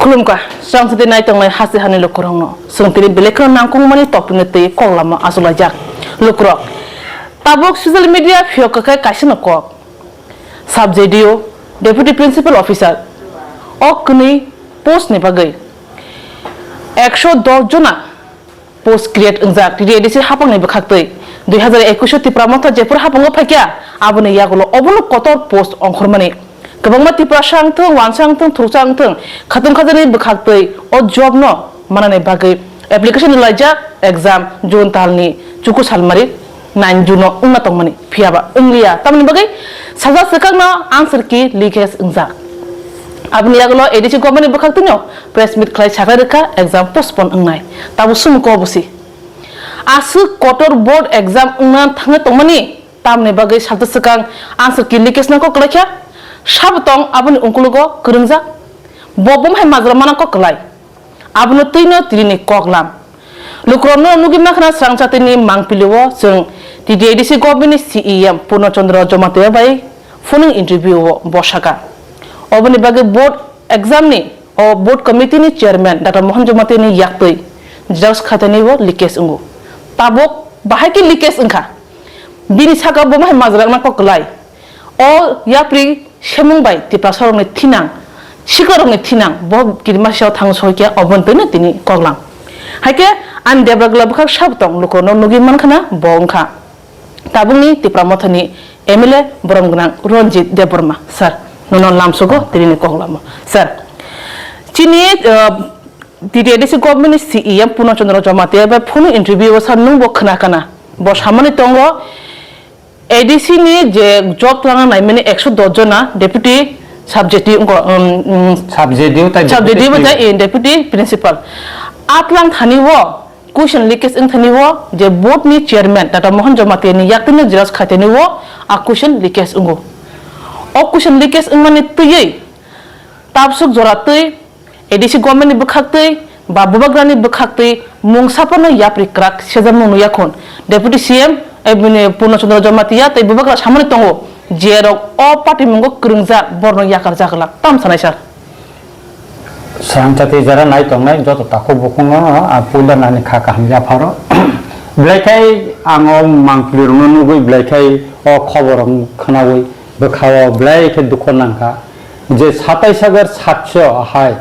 Khulumka, Swrangchati nai tonglai hasi hani lukurongno. Sungtiri belekron nangkung mani topine te kolama asulajak lukurok. Tabuk social media fio kakai kaisino kok. Subjedio, Deputy Principal Officer, okni post ni bagai. 110 jona post create unjak tiri edisi hapang ni bekhaktai. 2021 tipramata jepur hapango phakya abone yagulo obulo kotor post ongkhormani. Kabangma tipra sangthung wansangthung thurchangthung khatum khajani bekhaktai o job no manane bagai application lajak exam june talni chuku salmari 9 juno unna tongmani phiaba ungliya tamni bagai saja sekangna answer ki leakage unjak abni yagulo edisi government bekhaktinyo press meet khlai chakra rekha exam postpone ungnai tabu sum ko busi asu kotor board exam unna thangna tongmani tamni bagai saja sekang answer ki leakage na ko klakha Sabtong abuni ungkulugo kerengja bobom hai mazramana ko kelai abunu tino tirini koklam lukrono nugi makna Swrangchati ni mangpiliwo jeng TDDC government CEM Purno Chandra Jomate bai phoning interview wo bosaka obuni bage board exam ni o board committee ni chairman Dr. Mohan Jomate ni yaktoi jaus khatani wo leakage ungu tabok bahai ki leakage ungkha bini saka bom hai mazramana ko kelai o yapri Semung bai tipra sorong ni tinang, sikorong ni tinang, boh kirima siau thang sohkia obonto ni tini koklang. Haike an debagla bukan sabtong lukono nugi mankana bongka. Tabung ni tipra mothani MLA Boromgnang Ranjit Deborma sir nonon lamsogo tini ni koklamo sir. Cini TDDC government ni CEM Purno Chandra Jomate bai phone interview wa sar nung bo khana kana bo samani tongo ADC ni je job langa nai mene 110 jona deputy subjective subjective in deputy principal atlang thani wo question leakage in thani wo je board ni chairman Dr. Mohan Jomate ni yaktini jiras khateni wo a question leakage ungo o question leakage mani tuyei tapsuk joratei ADC government ni bukhaktei ba Bubagra ni bukhaktei mungsapano yapri krak sejamnu yakon deputy CM ebune Purno Chandra Jomate tai Bubagra samani tongo jerok o party mungo kerengja borno yakar jaklak tam sanai sar Swrangchati jara nai tongnai joto tako bukungo apula nani khaka hamja pharo blaikai ango mangplirung nugui blaikai o khoborong khnawi bekhawo blaikai dukhonangka je 27700 hai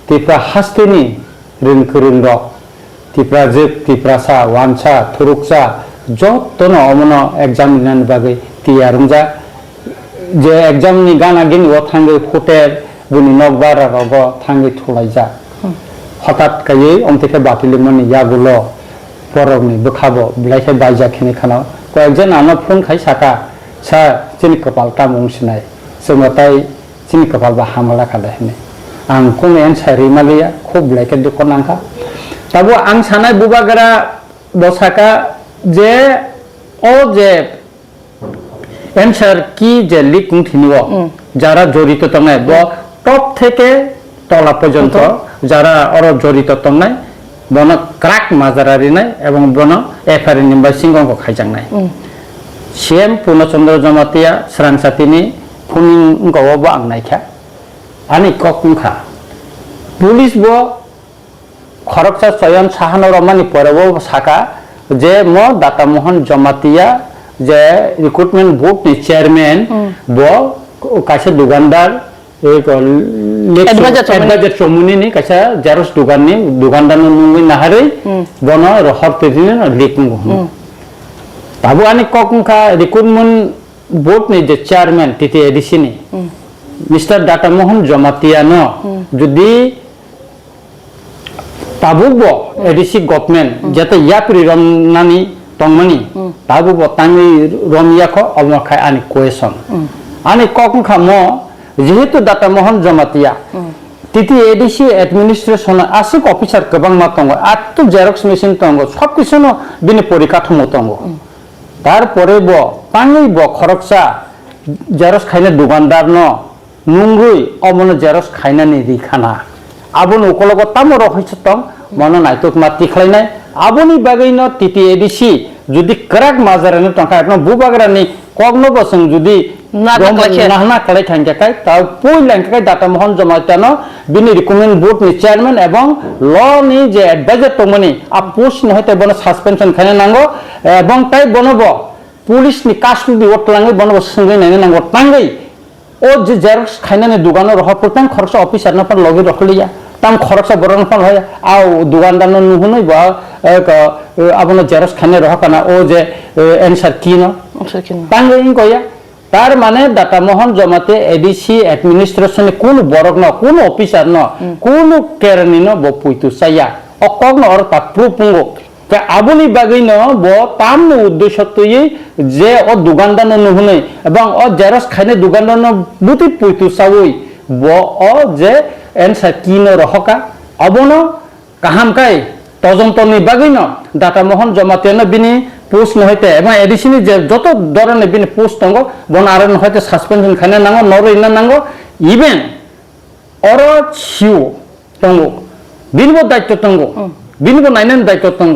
tipra hastini ringkurindo tipra jip tipra sa wansa thuruksa jotono omono exam nan bagai tiarungja je exam ni gana gini wo thangai hotel buni nokbara rogo thangai thulaija hotat kai omteke batilimani yagulo porogni bekhabo blaike baija khini khana ko ekjon ana phone khai saka sa chini kapal ta mungsinai semotai chini kapal ba hamala kada hene ang komen sari malia khub blaike dukonangka tabo ang sanai Bubagra dosaka যে ও যে answer কি যে leak উঠিনিব যারা জড়িত তংনাই ব top থেকে তলা পর্যন্ত যারা অর জড়িত তংনাই বন ক্রাক মাজারারি নাই এবং বন এফআর নিম্বা সিংগঙ্গ খাইজাংনাই সিএম পূর্ণচন্দ্র জমাতিয়া Swrangchati ফুনিং গব আংনাইখা আনি ককুংখা পুলিশ ব খরকসা চয়ন সাহানো রমানি পরেব সাকা যে mo Dr. Mohan Jomate je recruitment board ni chairman bo kaisa dugandar advisor chomuni ni kaisa jaros dugan ni dugandar nungui nahari bono rohor tedini liking tabu ani kokungka recruitment board ni je chairman TTADC ni Mr. Dr. Mohan Jomate no jodi tabubo ADC government jate yapri romnani tongmani tabubo Tangwi romyakho omokhay ani question ani kokungkha mo jehetu Dr. Mohan Jomate TTADC administration asik officer kobang ma tongo atto xerox machine tongo sob kichu no bini porikathomo tongo tar pore bo Tangwi bo khoroksa xerox khaina dugandar no nungui omono xerox khaina ni rikhana abon ukologo tamoro hoichotong mono naitok mati khlainai aboni bagaino TTADC judi krak mazarani tongka ekno Bubagra ni kogno bosong judi Nahna Kalai Tangakai, Tau Pui Lankai, Data Mohon Jomatano, Bini recommend board ni chairman, Ebong, law ni je advisor to money, a push no hete bonus suspension Kanango, Ebong Tai Bonobo, police ni custody what language Bonobo Singing and what Tangwi, O Jeros Kanan Dugano, Hoputan, Corsa office and upon Logi Rohlia, Tam Corsa Boron Hoya, Au Duandano Nuhuniba, Abona Jeros Kanan Rohakana, O je Ensarkino, Tangwi Goya. তার মানে data মোহন জমাতে ADC অ্যাডমিনিস্ট্রেশনে কোন বড়ক না কোন officer না কোন কেরানি না বপুইতু সাইয়া অকগ্ন অর তা প্রপুঙ্গ তে আবুনি বাগৈ ন ব তাম উদ্দেশ্য তৈ যে ও দুগানদান নহনে এবং ও জেরক্স খাইনে দুগানদান বুতি পুইতু সাউই ব ও যে এনসা কিনো রহকা অবন কাহামকাই তজন্তনি বাগৈ ন ডাটা মোহন জমাতে ন বিনি পোস্ট নহইতে এবং এডিশনি যে যত ধরনের বিনি পোস্ট তঙ্গ বন আর নহইতে সাসপেনশন খানে নাঙ্গ নর ইনা নাঙ্গ ইভেন অর ছিউ তঙ্গ বিনব দায়িত্ব তঙ্গ বিনব নাইনেন দায়িত্ব তঙ্গ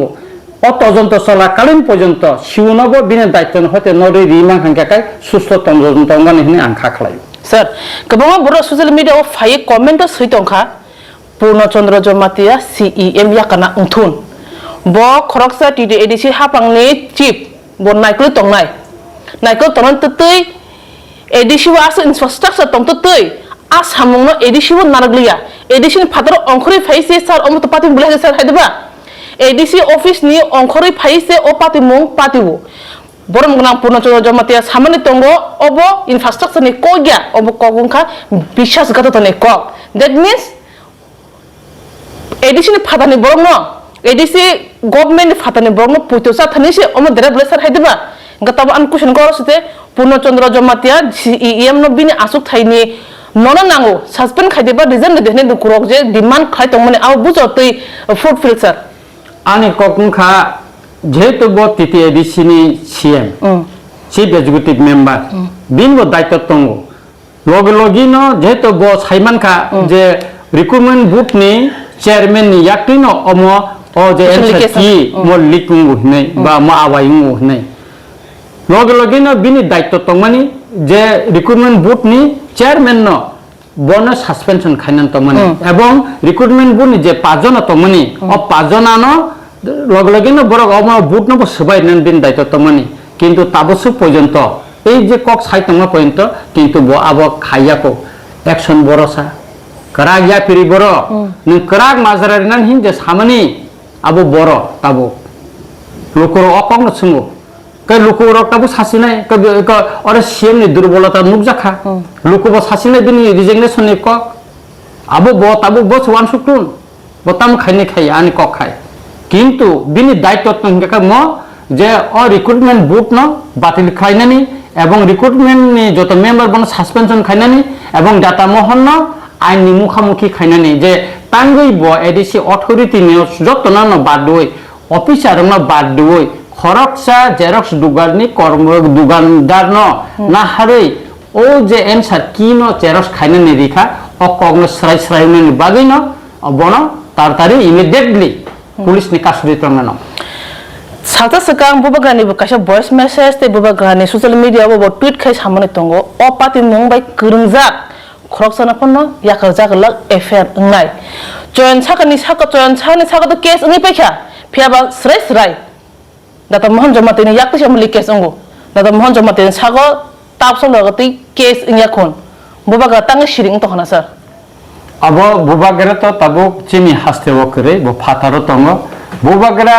অ তদন্ত চলাকালীন পর্যন্ত ছিউ নব বিনে দায়িত্ব নহইতে নরি রিমাং হাঙ্কাকাই সুস্থ তদন্ত তঙ্গনি হিনি আংখা খালাই স্যার গোবাং বড় সোশ্যাল মিডিয়া ও ফাই কমেন্ট সইতংখা পূর্ণচন্দ্র জমাতিয়া সিইএম ইয়াকানা উথুন ব খরকসা টিডি এডিসি হাপাংনি চিপ ব নাইকল তংনাই নাইকল তনন ততৈ এডিসি আস ইনফ্রাস্ট্রাকচার তং ততৈ আসামংনো এডিসি নারগলিয়া এডিসি ফাদার অংখরি ফাইসে স্যার অমত পাতি বুলাই স্যার হাইদবা এডিসি অফিস নি অংখরি ফাইসে ও পাতি মং পাতিবো বরম গনা পূর্ণচন্দ্র জমাতিয়া সামানি তঙ্গ অব ইনফ্রাস্ট্রাকচার নি কগিয়া অব কগংখা বিশ্বাসঘাতকতা ক দ্যাট মিন্স এডিসি ফাদানি বরম ন এডিসি গভর্নমেন্ট ফাতানি বরং পুইতোসা থানিসে অমর দেরা ব্লেসার হাইদিবা গতাব আন কুশন করসতে পূর্ণচন্দ্র জমাতিয়া সিইএম নবিনি আসুক থাইনি নন নাঙ্গো সাসপেন্ড খাইদিবা রিজন দেহনে দুকুরক যে ডিমান্ড খাই তংমানে আও বুজতই ফুড ফিল্টার আনি ককংখা যেহেতু বতিতি এডিসিনি সিএম চিফ এক্সিকিউটিভ মেম্বার বিনবো দায়িত্ব তঙ্গ লগলগিন যেহেতু ব সাইমানখা যে রিক্রুটমেন্ট বুট নি চেয়ারম্যান নি ইয়াকটিন অম ও যে এনসাকি মো লিকুঙ্গু হনে বা মা আওয়াইঙ্গু হনে লগলগিন বিনি দায়িত্ব তংমানি যে রিক্রুটমেন্ট বুট নি চেয়ারম্যান ন বন সাসপেনশন খাইনান তংমানি এবং রিক্রুটমেন্ট বুট নি যে পাঁচজন তংমানি ও পাঁচজনান লগলগিন বড় অম বুট ন সবাই নেন বিন দায়িত্ব তংমানি কিন্তু তাবসু পর্যন্ত এই যে কক সাইতংমা পর্যন্ত কিন্তু ব আব খাইয়াকো অ্যাকশন বড়সা করাগ ইয়া পিরি বড় নি করাগ মাজারারিনান হিন যে সামানি আবো বড় তাবো লোকর অকং সুঙ্গো কে লোকর তাবো সাসিনাই কে অরে সিএম নি দুর্বলতা নুকজাখা লোকব সাসিনাই দিনি রিজিগনেশন নি কক আবো ব তাবো বস ওয়ান সুকুন বতাম খাইনে খাই আনি কক খাই কিন্তু বিনি দায়িত্ব তংকা ম যে অ রিক্রুটমেন্ট বুট ন বাতিল খাইনানি এবং রিক্রুটমেন্ট নি যত মেম্বার বন সাসপেনশন খাইনানি এবং ডাটা মোহন ন আইনি মুখামুখি খাইনানি যে তাঙ্গই ব এডিসি অথরিটি নি যতনা ন বাদই অফিসার ন বাদই খরকসা জেরক্স দুগারনি কর্ম দুগানদার ন না হারই ও যে এনসার কি ন জেরক্স খাইনানি রেখা অ কগ্ন স্রাই স্রাইনি বাগই ন বন তাড়াতাড়ি ইমিডিয়েটলি পুলিশ নি কাস্টডি তংনা সাতা সকাং বুবাগ্রানি বকাশা ভয়েস মেসেজ তে বুবাগ্রানি সোশ্যাল মিডিয়া বো টুইট খাই সামনে তঙ্গো অ পাতি মুংবাই গরুংজাক খরকসানা পন্ন ইয়াকা জাগলাক এফআইআর নাই জয়ন সাকানি সাকা জয়ন সানি সাকা তো কেস নি পাইখা ফিয়াবা স্রাই স্রাই দাতা মোহন জমাতেনি ইয়াকতে আমলি কেস অঙ্গো দাতা মোহন জমাতেনি সাগো তাপসং লগতি কেস ইয়াখন বুবাগ্রা তাঙ্গে শিরিং তখনা স্যার আবো বুবাগ্রা তো তাবো চিনি হাসতে ওকরে বো ফাতারো তঙ্গো বুবাগ্রা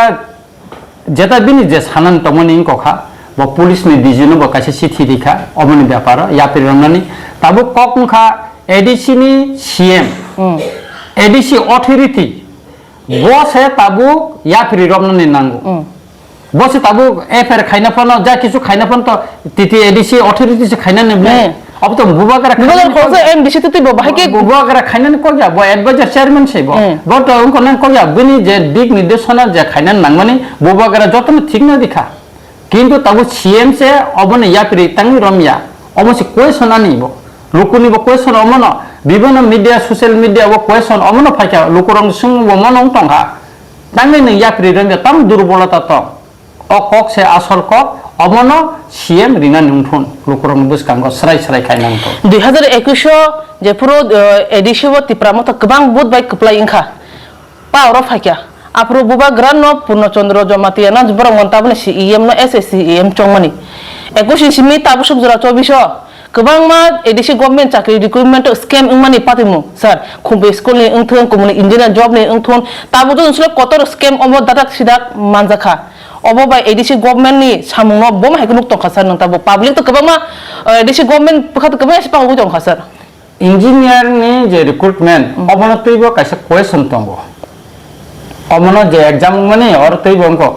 যেটা বিনি যে সানান তমনি কখা বা পুলিশ নি দিজিনো বা কাছে চিঠি লিখা অমনি ব্যাপার ইয়াপির রমনানি তাবো ককমখা এডিসি নি সিএম এডিসি অথরিটি বসে তাবো ইয়াপির রমনানি নাঙ্গো বসে তাবো এফআইআর খাইনা ফন যা কিছু খাইনা ফন তো তিতি এডিসি অথরিটি সে খাইনা নেবে अब तो बुबाग्रा बुबाग्रा खोसे एमडीसी तो ती बाबा के बुबाग्रा खाइनान कोजा बो एडवाइजर चेयरमैन छै बो बट उनको नाम कोजा बिनि जे दिग निर्देशना जे खाइनान नांगमानि बुबाग्रा जतन ठीक न दिखा किंतु तबु सीएम से अबन याप्रि तांगि रमिया अबसे क्वेश्चन आनि बो लोकनि बो क्वेश्चन अमन विभिन्न मीडिया सोशल मीडिया बो क्वेश्चन अमन फाइका लोकरं सुं बो मनों तंगा तांगि न याप्रि रमिया ताम दुर्बलता त अ कक से आसल कक অমনো সিএম রিনা নুনথন লুকরং বুসকাঙ্গ সরাই সরাই খাইনাंगौ 2021 যে পুরো এডিসিও তিপ্রামত গোबां বুট বাই কপ্লাই ইনখা পাওর ফাইকা আপরো বুবাগ্রা ন পূর্ণচন্দ্র জমাতিয়া না বরং তাবনে সিএম ন এসএসসিএম চংমানি 21 সিমি তাবসুক জরা 24 गोबां मा एडिसि गभर्नमेंट चाकरि रिक्रुटमेंट स्कैम इंमानि पातिमु सर खुबे स्कूल नि अंथों कमुनि इंजिनियर जॉब नि अंथों ताबो जो नसले कतर स्कैम अबो दादाक सिदाक मानजाखा अबो बाय एडिसि गभर्नमेंट नि सामुंग बम हायकुनुक तंखा सर नंताबो पब्लिक तो गोबां मा एडिसि गभर्नमेंट पखात गोबां एसे पागो तंखा सर इंजिनियर नि जे रिक्रुटमेंट अबनो तैबो कायसे क्वेश्चन तंगो अमनो जे एग्जाम माने और तैबो अंको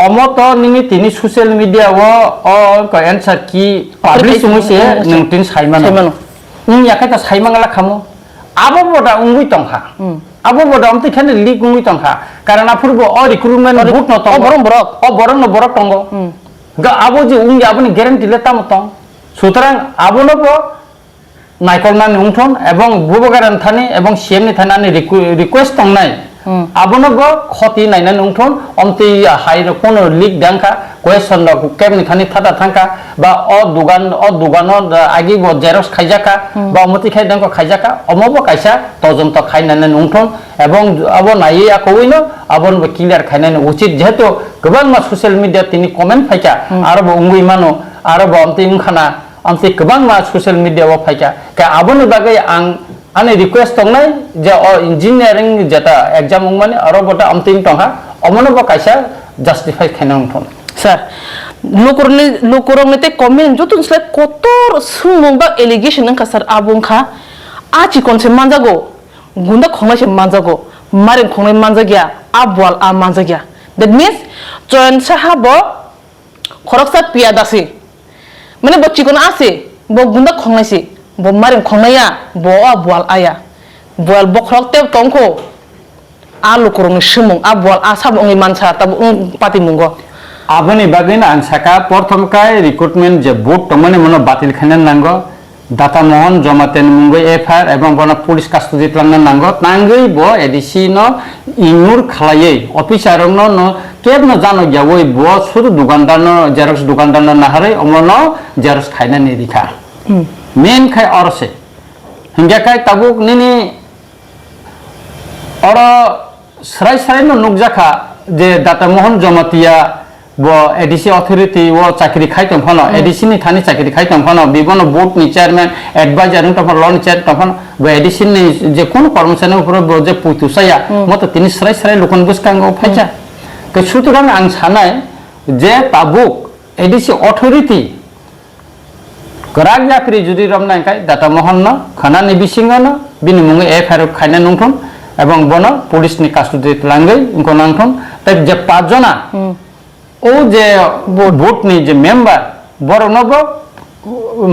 अमत निनि तिनि सोशल मीडिया वो का आंसर की पब्लिश मुसे नोंतिन साइमानो उन याखाय साइमांगला खामो आबो बडा उंगुइ तंखा आबो बडा अमति खाने लीक उंगुइ तंखा कारण आफुरबो अ रिक्रुटमेंट बुट न तंग बरन बरक तंगो गा आबो जे उंगि आबनि ग्यारेंटी लेता मतंग सुतरां आबोनबो नायकलनान उंथन एवं बुबगारान थानि एवं सीएम नि थानानि रिक्वेस्ट तंनाय आबोनबो खति नायनान उंथन अमति हाइर कोनो लीक दांखा क्वेश्चन द केमनि थानि थादा थांका बा अ दुगान आगि ब जेरक्स खाइजाका बा अमति खाइ दांखा खाइजाका अमबो कायसा तजन्त खाइनान उंथन एवं आबो नायि आकौइनो आबोनबो क्लियर खाइनान उचित जेहेतु गोबां मा सोशल मीडिया तिनि कमेन्ट फाइका आरोबो उंगुइ मानो आरोबो अमति उंखाना अमति गोबां मा सोशल मीडिया व फाइका का आबोनो बागै आं आने रिक्वेस्ट तंनाय जे इंजिनियरिंग जेता एग्जाम माने आरो बटा अमतिं तंहा अमनबो कायसा जस्टिफाई खाइनांथन सर लोकरंनिते कमेन्ट जतुनस्लाय कतर सुंबा एलिगेशन नंखा सर आबुंखा आचि कोनसे मानजागो गुंदा खंनायसे मानजागो मारे खंनाय मानजागिया आबवाल आ मानजागिया दैट मीन्स जयन साहाबो खरकसा पियादासि माने बच्चिकोन आसे बो गुंदा खंनायसे बो मारे खंनाया बो आबवाल आया बवाल बखरकते तंखो आलु करंनि सुमुं आबवाल आसाबंनि मानसा तब पाति मुंगो आबनि बागैन आं साका प्रथमकाय रिक्रुटमेंट जे बोर्ड तमने मनो बातिल खाइनान नांगो दाता मोहन जमातेन मुंगै एफआर एवं बना पुलिस कास्टडी लांनान नांगो नांगै बो एडिसि न इग्नोर खालायै अफिसारन न केब न जानो ग्यावै बो सुरु दुकानदार न जेरक्स दुकानदार न नाहारै अमनो जेरक्स खाइनान निरिखा मेन खाय अरसे हिंगा खाय ताबुक निनि और सराय सराय न नुकजाखा जे दाता मोहन जमातिया वो एडिसि अथॉरिटी वो चाकरी खाइतम फनो एडिसि नि थानी चाकरी खाइतम फनो बिबन बोर्ड नि चेयरमैन एडवाइजर न तफन लॉन चेयर तफन वो एडिसि नि जे कोन कर्मचारी ऊपर जे पुतुसाया मत तिनि सराय सराय लोकन बुसकांगो फाइचा के सुतरां आं सानाय जे ताबुक एडिसि अथॉरिटी गराग यात्री जुदि रमनाय खाय दाता मोहन न खानानि बिसिंगन बिनि मुङै एफआईआर खाइना नंथन एवं बन पुलिस नि कास्टडी लांगै इनको नांथन त जे पाँचजना ओ जे बोर्ड नि जे मेंबर बरनब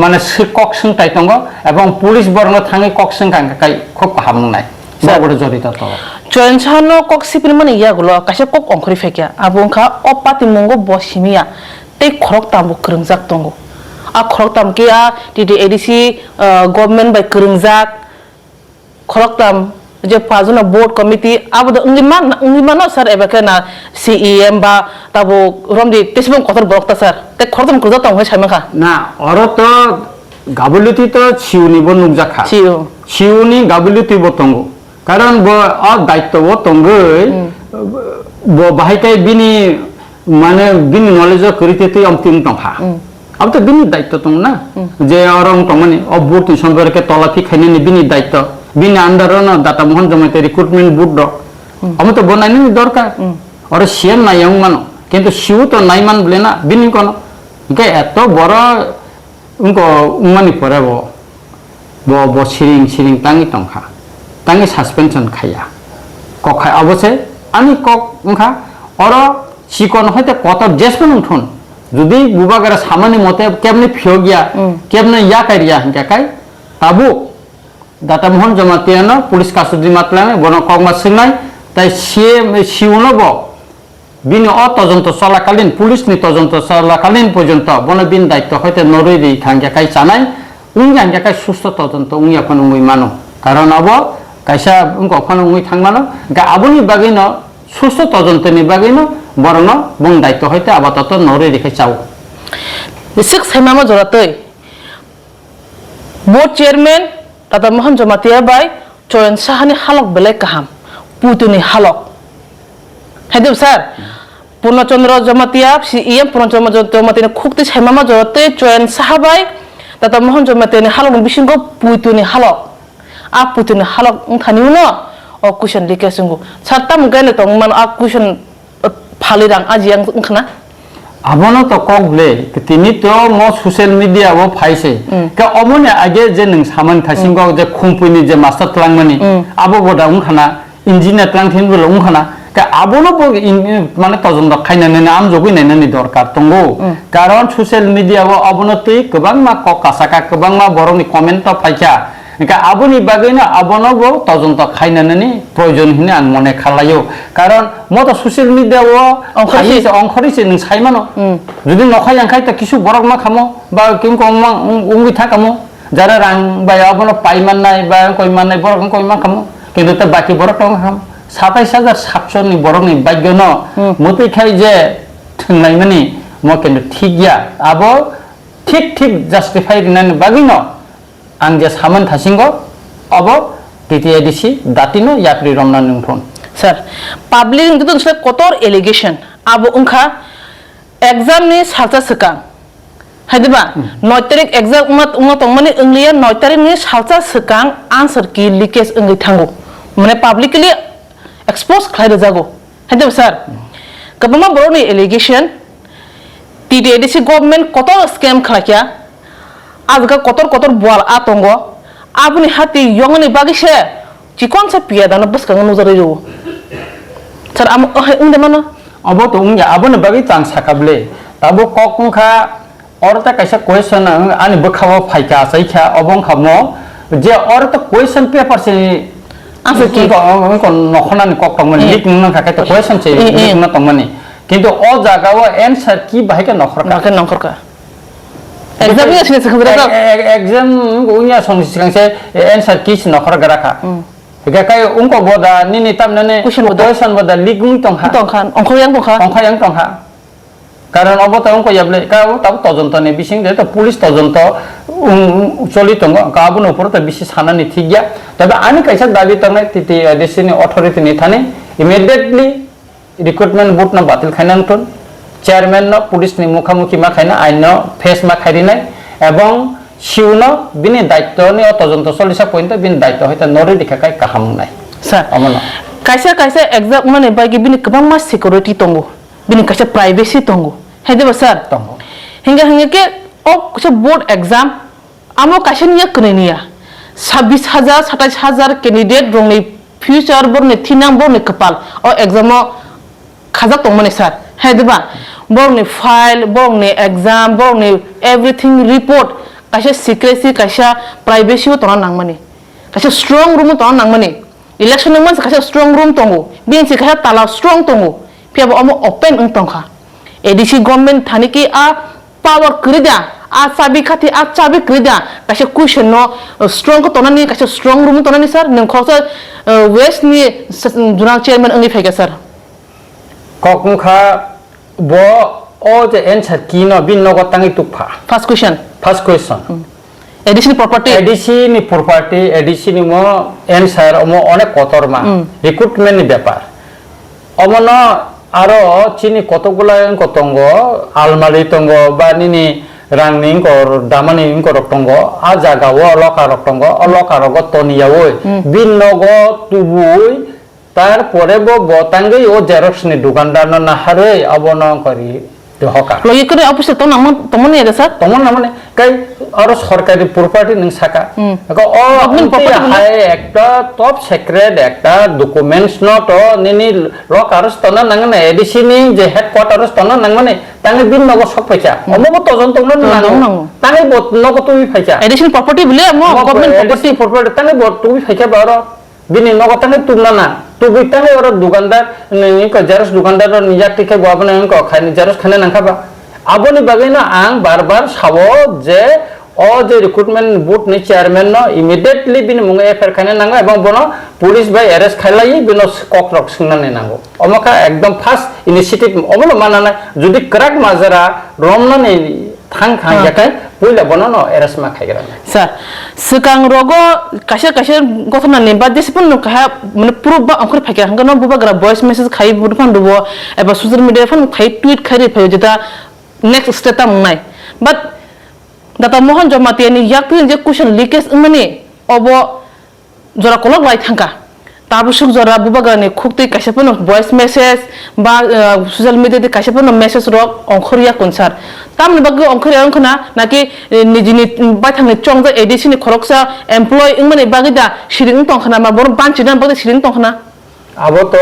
माने कक संथाय दङ एवं पुलिस बरन थाङै कक संखाय खूब हामनाय साबोर जरित त चयनसानो कक सिपिन माने यागुलो कासे कक अंखरि फेकिया आबुंखा अपाति मुंगो बसिमिया ते खरक तामबो krengzak दङ आ खरक ताम के आ टिटि एडिसि गभर्नमेंट बाय krengzak खरक ताम जे पाजुना बोर्ड कमिटी आबो उंगिमान सर एबेकना सीईएम बा ताबो रमदि तेसिबं कतर बरकता सर ते खरतम कुजा तंग होय सायमाखा ना और तो गाबुलुति तो छिउनि बो नुकजाखा छिउनि गाबुलुति बो तंगो कारण बो अ दायित्व बो तंगै बो बाहायकाय बिनि माने बिनि नलेज करिते ते अमतिं तंखा अब तो बिनि दायित्व तंग ना जे अरं तंगनि अ बोर्ड संपर्के तलाफि खाइनि बिनि दायित्व बिनि अंडर न दाता मोहन जमाते रिक्रुटमेंट बोर्ड हम तो बनाइनि दरकार और सीएम नायं मानो किंतु शिव तो नाइमान ब्लेना बिनि कोन के एत बड़ उनको उमानि परे बो सिरिं तांगि तंखा तांगि सस्पेंशन खाया कखाय अबसे आनि कक उंखा और सिकन हयते कत जेसपन उठन जुदि बुबागारा सामान्य मते केमने फियोगिया केमने या कारिया हंकाय ताबु दाता मोहन जमातियान पुलिस कास्टडी मातलाने बन कगमा सिंनाय ताई सीएम सिउनब बिनि अतजन्त चलाकालीन पुलिस नि तजन्त चलाकालीन पर्यन्त बन बिन दायित्व हयते नरैरि खांगाकाय जानाय उंगि हांगाकाय सुस्थ तजन्त उंगि अपन उंगि मानो कारण अब कायसा उंगो अपन उंगि थांमानो गा आबुनि बागैनो सुस्थ तजन्तनि बागैनो बरन बुं दायित्व हयते आबादत नरैरि खाय चाव Six Hemama Zorate Board Chairman Tata Mohan Jomatia by Choyan Sahani Halok Belekaham Putuni Halok Hedu sir Purnachandra Jomatia Iam Purnachandra Jomatina cooked this Hemama Zorate Choyan Sahabai Tata Mohan Jomatin Halok Bishingo Putuni Halok Up Putuni Halok Unkanuno or cushion Dikasungo Satam Ganetong Man up cushion Palirang Ajiang Unkana abono to kokble tini to mo social media wo phaise ka omone age je nung saman thasingo je khungpuni je master tlangmani abo boda ungkhana engineer tlangthin bolo ungkhana ka abono bo mane tojondo khainane na am jogui nainani dorkar tongo karon social media wo abonoti kobang ma kokasaka kobang ma boroni comment to phaika ka aboni bagena abono bo tojondo khainane proyojon hine ang mone khalayo karon mo to social media wo ongkhori se nung saimano যদি নখাই আংখাই তা কিছু বরক মা খামো বা Kim কম মা উঙ্গি থাকামো যারা রাং বা অবন পাইমান নাই বা কইমান নাই বরক কইমা খামো কিন্তু তা বাকি বরক টং খাম 27700 ni borok ni bagyono muti khai je thungnai mani mo কিন্তু ঠিক ya abo ঠিক justify nan bagino ang je saman thasingo abo TTIDC datino yakri romna nungthon sir public কিন্তু আসলে কতর allegation abo ungkha exam ni salsa sekang hadiba 9 tarik exam umat tongmani engliya 9 tarik ni salsa sekang answer ki leakage engi thango mane publicly expose khlai jago hadiba sir kabama boroni allegation TDDC government kotor scam khlakya azga kotor boal atongo abuni hati yongani bagise chikon sa piya dana bas kang nuzari ro sir am unde mano abo to ungya abone bagi tang sakable tabo kokungkha orta kaisa question ani bokhawo phaika saikha obong khamo je orta question paper se answer ki ko nokhona ni koktongmani lik nang kha to question se lik na tongmani kintu o jaga o answer ki bahika nokhorka exam ni asine sekhandra exam ungya song sikangse answer ki nokhor garaka kai ungko boda nini tamnane question boda ligung tongkhan ongkhoyang tongkha karon obota ungko yable ka tab tojonto ne bising de to police tojonto choli tongo ka abuno upor to bisi sanani thigya tabe ani kaisa dabi tongne titi desini authority ni thane immediately recruitment board na batil khainan ton chairman no police ni mukhamukhi ma khaina ain no face ma kharinai ebong siuno bini daitto ni tojonto solisa point bini daitto hoita nori dikhakai kaham nai sir amana kaisa exam mane bagi bini kabang ma security tongo bini kaisa privacy tongo hede sir tongo hinga ke o kaisa board exam amo kaisa niya kunenia 26000 27000 candidate rongni future borne thinang borne kapal o exam o khajak tongmane sir hede ba borne file borne exam borne everything report kaisa secrecy kaisa privacy to nangmani kaisa strong room to nangmani election nangman kaisa strong room tongo bin si kaisa tala strong tongo pia bo open ung tongkha ADC government thani ki a power krida a sabi khati a chabi krida kaisa question no strong ko tonani kaisa strong room tonani sir nang khosa west ni junal chairman angi phega sir kokungkha bo o je answer kino bin no ko tangi tukpha first question ADC ni property ADC ni mo answer mo onek kotor ma recruitment ni ব্যাপার omono aro chini kotogula kotongo almali tongo ba nini rangning kor damani kor tongo a jaga wo lokar tongo lokar go toniya oi binnogo tubui tar pore bo botangai o xerox ni dukandar na hare abono kori hoka logi kore office to namon tomoni ada sir tomon namone kai aro সরকারি property ning saka ko o hai ekta top secret ekta documents not nini lokars tona nangane ADC ni je headquarters tona nangane tangi bin nogo sok phaika omo tojon tongno nang tangi bot nogo tui phaika ADC property bile mo government property tangi bot tui phaika baro bini nogo tangi tumna na tu bitane oro dukandar ni ko xerox dukandar nijak tike gobane ko khani xerox khane nangkaba aboni bagina ang barbar sabo je o je recruitment board ni chairman no immediately bin munga FR khane nango ebong bono police by arrest khailai bino kokrok singnane nango omaka ekdom fast initiative omono manana jodi crack majara romnani thang jakai puila bonono erasma khaigra sir sekang rogo kasha gotona ne ba disipun no kha mane puru ba angkhor phakya hanga no bubagra voice message khai budfan dubo eba social media fan khai tweet khai phayo jeta next step ta mungnai but data mohan jomati ani yakpin je question leakage mane obo jora kolok lai thangka tabusuk jora bubagra ne khukti kashapan voice message ba social media te kashapan message rok ongkhoriya konsar tamni bagge ongkhoriya angkhana naki nijini ba thangni chongja edition ni khoroksa employee ingmani bagida shiring tongkhana ma bor banchidan bagda shiring tongkhana abo to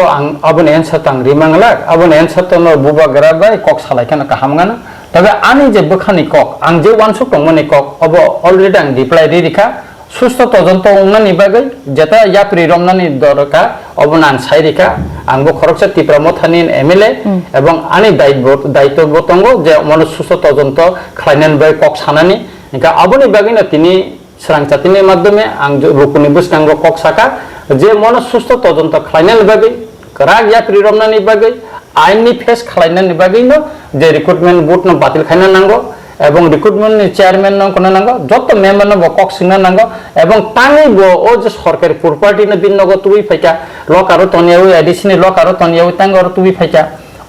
abon answer tang rimanglak abon answer to no bubagra bai kok salai kana kahamgana tabe ani je bukhani kok ang je wansuk tongmani kok abo already ang reply di dikha সুস্থ তদন্ত উন্নয়ন বাগৈ যেটা ইয়াপ্রি রমনানি দরকার অবনান সাইরিকা আঙ্গ খরকসা ত্রিপুরামথানি MLA এবং আনি দায়িত্ব বতঙ্গ যে মনে সুস্থ তদন্ত খাইনান বাই কক সানানি ইনকা আবনি বাগৈ না তিনি স্রাংচাতিনি মাধ্যমে আং রুকুনি বুসকাঙ্গ কক সাকা যে মনে সুস্থ তদন্ত খাইনান বাগৈ রাগ ইয়াপ্রি রমনানি বাগৈ আইননি ফেস খাইনানি বাগৈ ন যে রিক্রুটমেন্ট বোর্ড ন বাতিল খাইনা নাঙ্গ এবং রিক্রুটমেন্ট চেয়ারম্যান ন কোন নাঙ্গ যত মেম্বার ন কক সিংনা নাঙ্গ এবং তাঙ্গি বো ও যে সরকারি প্রপার্টি ন বিন নগ তুই ফাইকা লক আরো তনিয়াও এডিশনাল লক আরো তনিয়াও তাঙ্গ আরো তুই ফাইকা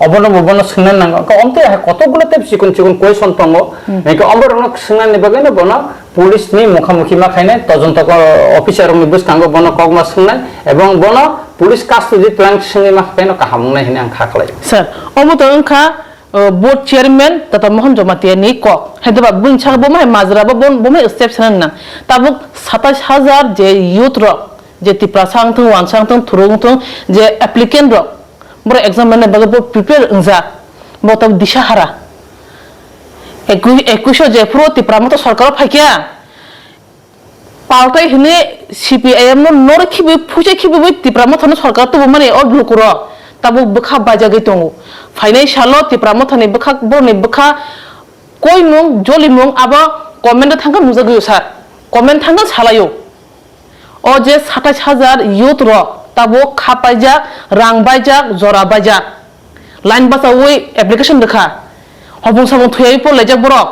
অবন ববন সিংনা নাঙ্গ অন্তে কতগুলো তে চিকন কোয়েশন তঙ্গ একে অবর ন সিংনা নিবাগে ন বনা পুলিশ নি মুখামুখি মা খাইনে তদন্ত অফিসার নি বুস কাঙ্গ বন কক মা সিংনা এবং বন পুলিশ কাস্টডি প্ল্যান সিংনি মা খাইনো কাহামনা হিনে আং খাকলাই sir অমতো অংখা board chairman tata mohan jomatiya ni kok hedaba buncha bomai majra ba bomai exception na tabuk 27000 je youth ro je tipra sang thung wan sang thung thurung thung je applicant ro bor exam mane baga bo prepare unja bo tab disha hara 21 je pro tipra mata sarkar phaikia paltai hine CPIM no nor khibi phuje khibi tipra mata no sarkar to mane or blukuro tabuk bukha bajagi tongo financial tipramotani bukha borni bukha koi mung joli mung aba comment thanga mujagu sar comment thanga salayo o je 27000 youth ro tabo khapaijak rang baijak jora baijak line basa oi application dekha hobung samung thuyai por lejak borok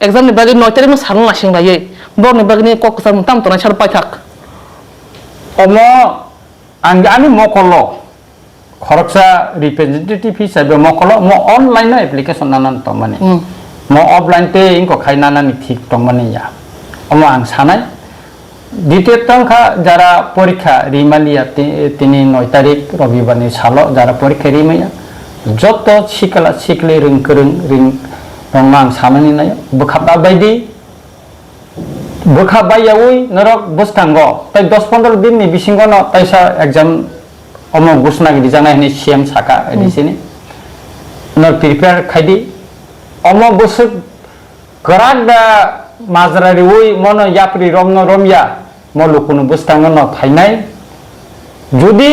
exam ni bagi 9 tarik no sarung lasing laye borni bagi ni kok sam tam tona char paithak omo angani mokolo খরকসা representative হিসাবে মকল ম online application নানান তমানে ম offline তে ইনকো খাই নানানি ঠিক তমানে ইয়া অম আং সানাই দ্বিতীয় তংখা যারা পরীক্ষা রিমালিয়া তিনি 9 তারিখ রবিবারনি সালো যারা পরীক্ষা রিমাইয়া যত শিকলা শিকলে রিং রং সানানি নাই বখাবা বাইদি বখাবাইয়া ওই নরক বস্তাঙ্গ তাই 10-15 দিন নি বিসিঙ্গ ন তাইসা एग्जाम অম ঘোষণা গিরি জানা হিনি সিএম সাকা এডিসিনি নর প্রিপেয়ার খাইদি অম বসু গরাগ দা মাজরারি ওই মন ইয়াপ্রি রমন রমিয়া মলুকুন বুস্তাঙ্গ ন ফাইনাই যদি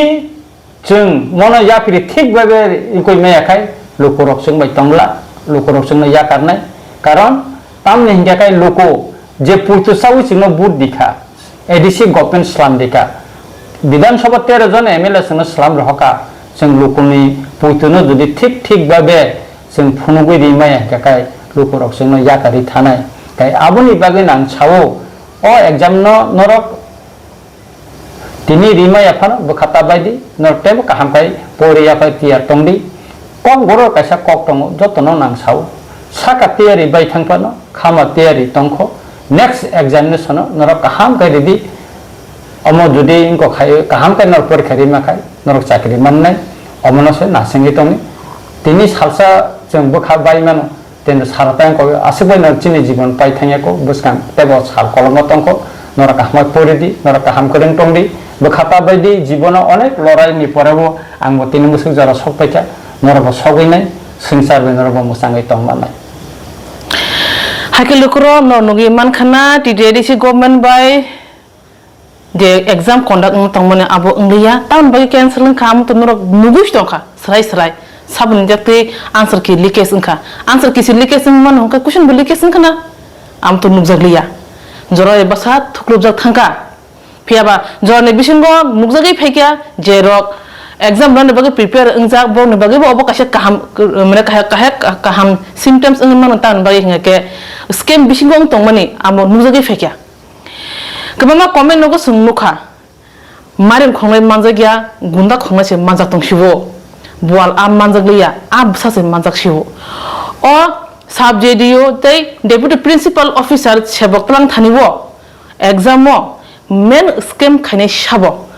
जों মন ইয়াপ্রি ঠিক ভাবে ইকই মেয়াখাই লোকরক সং বাই তংলা লোকরক সং ইয়া কারনাই কারণ তামনে হিঙ্গাকাই লোকো যে পুইতো সাউই সিনো বুট দিখা এডিসি গভর্নমেন্ট স্লাম দিখা বিধানসভা 13 জন MLA সঙ্গে সালাম রহকা जों लोकनि पयतनो जुदि ठीक भाबे जों फुनुगै रिमाय काकाय लोकरक जों याकारि थानाय काय आबनि बागै नां सावो अ एग्जाम न नरक तिनि रिमाय आफान बखाता बायदि नरटेब काहामखाय परिया फाय तियार तंदि कम गरो कायसा कक दङ जतन नां सावो साका तियारि बाय थांफानो खामा तियारि तंखो नेक्स्ट एग्जामिनेशन नरक काहामखाय रेडि अमो जुदि इनको खायो काहामखाय नर परीक्षा रिमाखाय नरक चाकरि माननाय अमनसे नासिंगि तंनि तिनि सालसा जों बखा बायमानो तेन सारताय को आसिबाय न चिनि जीवन पाइ थांयाको बसकां तेबो साल कलम तंको नरक काहामखाय परिदि नरक काहामखोरें तंदि बखाता बायदि जीवन अनेक लरायनि परेबो आंबो तिनि मुसुक जरा सकपायथा नरक सगैनाय संसारबे नरक मुसाङै तंमानाय हाके लुकरो न नुगि मानखाना टिडिएडिसि government by J exam conduct तंगमने आबो इंगलिया टाउन बाय कैंसिल खाम तो नरक नुगुस दंखा सराय साबन जते आंसर की लिकेस इंखा आंसर की लिकेस मन हमका क्वेश्चन बे लिकेस इंखा ना आम तो नुगजगलिया जरा बसा थुक्लुब जक थांका फियाबा जरने बिसिंगो नुगजगै फैकिया जे रक exam ran bagi prepare engza bo ne bagi bo obo kasih kaham mana kaham symptoms engin mana tan bagi hinga ke scam bisingong tong mani amo nuzagi fekya kebama comment nogo sungmuka marim khonglai manjagya gunda khonglai se manjak tong shibo bual am manjak liya ab sa se manjak shibo o sub JDO tei deputy principal officer sebok tlang thanibo exam mo main scam khaine shabo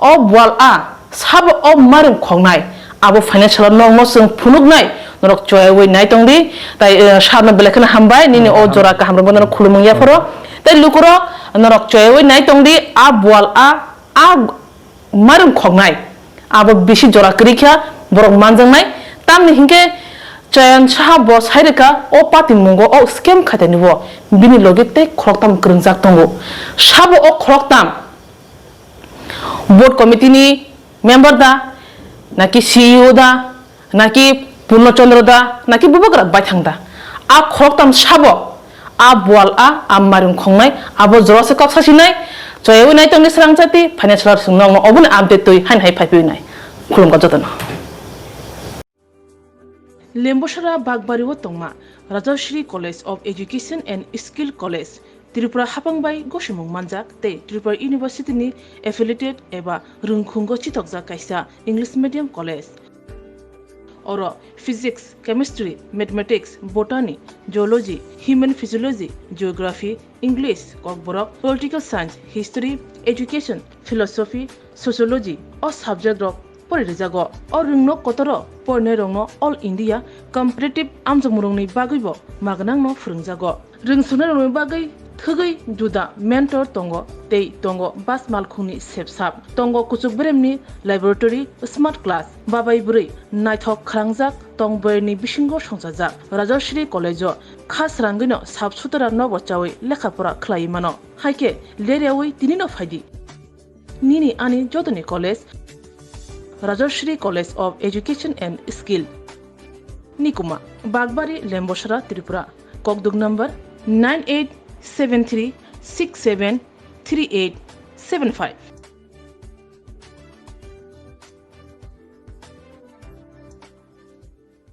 o bual a sabo o marim khongnai abo financial nong mo sung phunuk nai norok choy wei nai tongdi tai sharna belekna hambai nini o jora ka hamro bono khulumung ya foro tai lukuro norok choy wei nai tongdi a bual a marim khongnai abo bishi jora krikya borok manjang nai tamni hingke chayan cha bo sairika o pati mungo o scam khatani bo bini logite khoroktam krungjak tongo sabo o khoroktam board committee ni member da naki CEO da naki Purnachandra da naki Bubagra baithang da a khoroktam sabo a bual a marim khongnai abo jorose kok sasinai joyewi nai tongni Swrangchati financial sungnong obun update toi han hai phaipi nai khulum ka jotana Lemboshara Bagbariwo Tongma Rajashri College of Education and Skill College Tripura Hapangbai Goshimung Manjak te Tripura University ni affiliated eba Rungkhungo Chitokja kaisa English medium college Oro physics, chemistry, mathematics, botany, geology, human physiology, geography, English, kokborok, political science, history, education, philosophy, sociology o subject rok porijago o rungno kotoro porne rongno all India competitive amjamurungni bagibo magnangno phurungjago rungsuna rongni bagai thugai juda mentor tongo tei tongo bas malkhuni sepsap tongo kuchuk bremni laboratory smart class babai buri naithok khrangjak tongberni bisingo songchajak Rajashri College khas rangino sabsutara nobo chawi lekhapura khlai mano haike leriawi tinino phaidi nini ani jodoni college Rajashri College of Education and Skill Nikuma Bagbari Lemboshara Tripura Kokdug number 9873673875